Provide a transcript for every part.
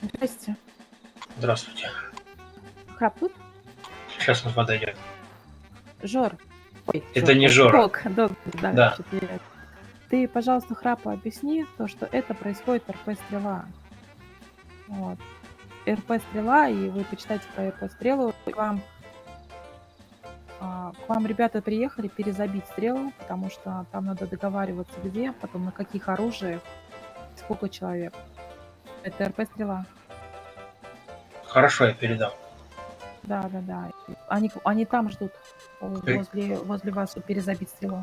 Здрасте. Здравствуйте. Храп тут? Сейчас он подойдет. Жор. Ой, Это не Жора. Док, да, Да. что-то я... Ты, пожалуйста, Храпу объясни то, что это происходит РП-стрела. Вот. РП-стрела, и вы почитайте про РП-стрелу. К вам ребята приехали перезабить стрелу, потому что там надо договариваться где, потом на каких оружиях, сколько человек. Это РП-стрела. Хорошо, я передам. Да. Они там ждут, возле вас, перезабить стрелу.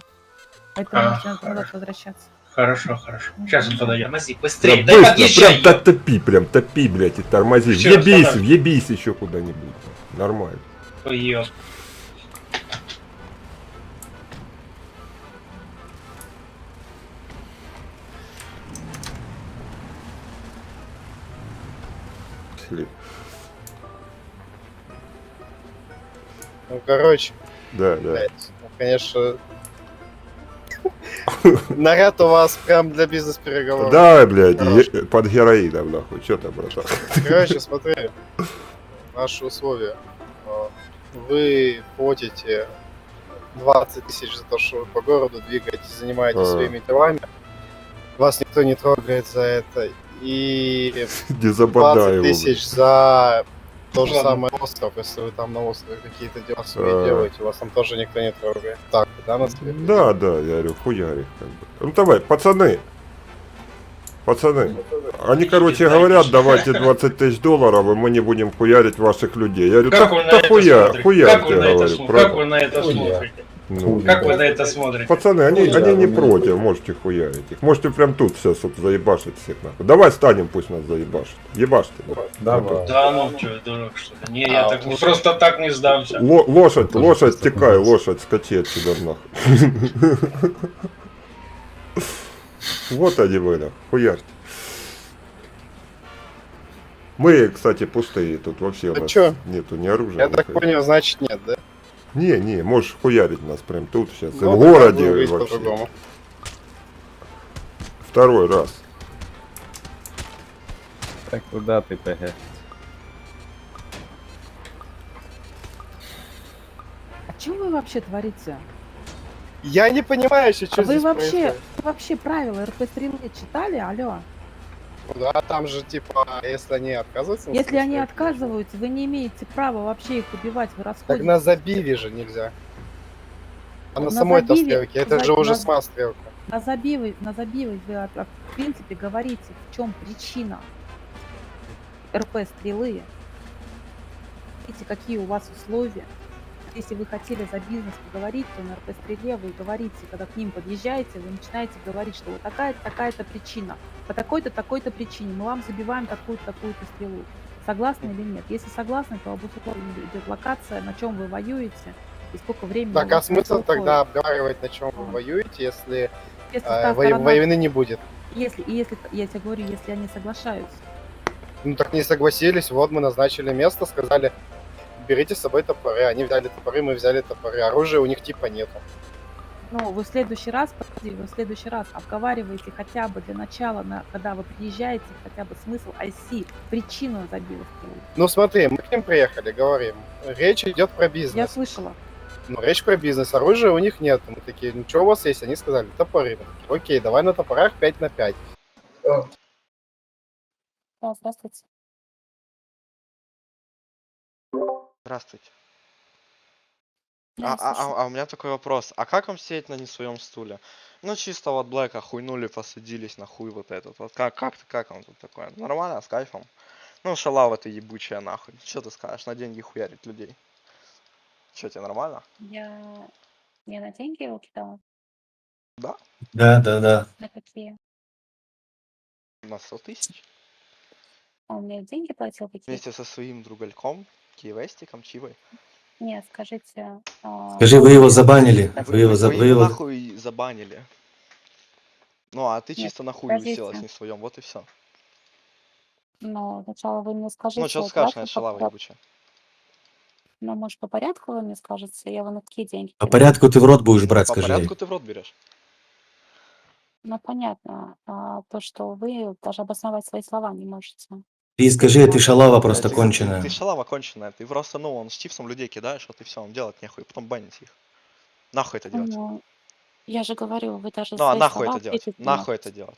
Поэтому можете назад Хорошо. возвращаться. Хорошо. Сейчас он подойдет. Тормози, Да быстрее. Дай быстро, подъезжай. прям топи, блядь, и тормози. Всё, Въебись еще куда-нибудь. Нормально. Ой-ё. Ну, короче, Да. блядь, ну, конечно, наряд у вас прям для бизнес-переговоров. Да, блядь, Хорош. под героином, нахуй. Че там, братан? Короче, смотри, наши условия. Вы платите 20 тысяч за то, что вы по городу двигаетесь, занимаетесь своими делами. Вас никто не трогает за это. И Не забодай 20 его. тысяч за то же Ладно. самое остров, если вы там на острове какие-то дела свои делаете, вас там тоже никто не трогает. Так, да, на свете? Да, я говорю, хуярик как бы. Ну давай, пацаны, они, короче, говорят, давайте 20 тысяч долларов, и мы не будем хуярить ваших людей. Я говорю, Как вы на да это хуя, смотрите? хуярьте, Как вы на это говорю, смотрите? правда. Как вы на это смотрите? Ну, Как вы на это смотрите? пацаны, они не против, можете хуярить их. Можете прям тут сейчас вот заебашить всех нахуй. Давай станем, пусть нас заебашит. Ебашьте. Давай. Да ну что, дурак что ли? Не, я так просто так не сдамся. Лошадь, текай, лошадь, скачи отсюда нахуй. Вот они вы, нахуй, хуярьте. Мы, кстати, пустые, тут вообще у А нас чё? нету ни оружия. Я так нихуя. понял, значит нет, да? Не, можешь хуярить нас прям тут сейчас, Ну, в тогда городе будем говорить вообще. по-другому. Второй раз. Так куда ты, ПГ? А что вы вообще творите? Я не понимаю еще, что Вы здесь вообще, происходит. правила РП-стрелы читали? Алло. Ну да, там же, типа, если они отказываются... на Если они стрельбу, отказываются, вы не имеете права вообще их убивать, вы Так расходитесь. на забиве же нельзя. А на На самой-то забиве- стрелке, это же уже на- сама стрелка. На забивы вы, в принципе, говорите, в чем причина РП-стрелы. Видите, какие у вас условия. Если вы хотели за бизнес поговорить, то на РП-стреле вы говорите, когда к ним подъезжаете, вы начинаете говорить, что вот такая-то причина. По такой-то, такой-то причине мы вам забиваем такую-то, такую-то стрелу. Согласны или нет? Если согласны, то обусловлена идет локация, на чем вы воюете и сколько времени. Так, у а вас на это смысл тогда уходит. обговаривать, на чем вы воюете, если Если та сторона- войны не будет? если, я тебе говорю, если они соглашаются. Ну так не согласились, вот мы назначили место, сказали, берите с собой топоры. Они взяли топоры, мы взяли топоры. Оружия у них типа нету. Ну, вы в следующий раз обговариваете хотя бы для начала, когда вы приезжаете, хотя бы смысл IC, причину забила стрелу. Ну смотри, мы к ним приехали, говорим. Речь идет про бизнес. Я слышала. Ну, речь про бизнес. Оружия у них нет. Мы такие, ну что у вас есть? Они сказали, топоры. Мы такие, окей, давай на топорах 5 на 5. Да, здравствуйте. Здравствуйте. Да, я слушаю. А у меня такой вопрос. А как вам сидеть на не своем стуле? Ну, чисто вот Блэка хуйнули, посадились на хуй вот этот. Вот как вам тут такое? Нормально, с кайфом? Ну, шалава ты ебучая нахуй. Что ты скажешь? На деньги хуярить людей. Что, тебе нормально? Я на деньги его кидала? Да? Да. На какие? На 100 тысяч? Он мне деньги платил какие? Вместе со своим другальком, Киевестиком, Чивой. Нет, скажите... Скажи, вы его забанили. Вы его нахуй забанили. Ну, а ты Нет, чисто на хуй подождите. уселась не своем, вот и все. Но сначала вы мне скажите... Ну, что ты скажешь на давайте шалава по- ебучая? Ну, может, по порядку вы мне скажете? Я вам на какие деньги По кидаю? порядку ты в рот будешь брать, По скажи. порядку ты в рот берешь. Ну, понятно. То, что вы даже обосновать свои слова не можете. Ты скажи, ты шалава просто Ты конченая. шалава конченая, ты просто, ну, он с чипсом людей кидаешь, вот и все, он делать нехуй, потом банить их. Нахуй это делать? Ну, я же говорю, вы даже Ну, а свои нахуй слова это делать? ответить не Нахуй это можете. делать?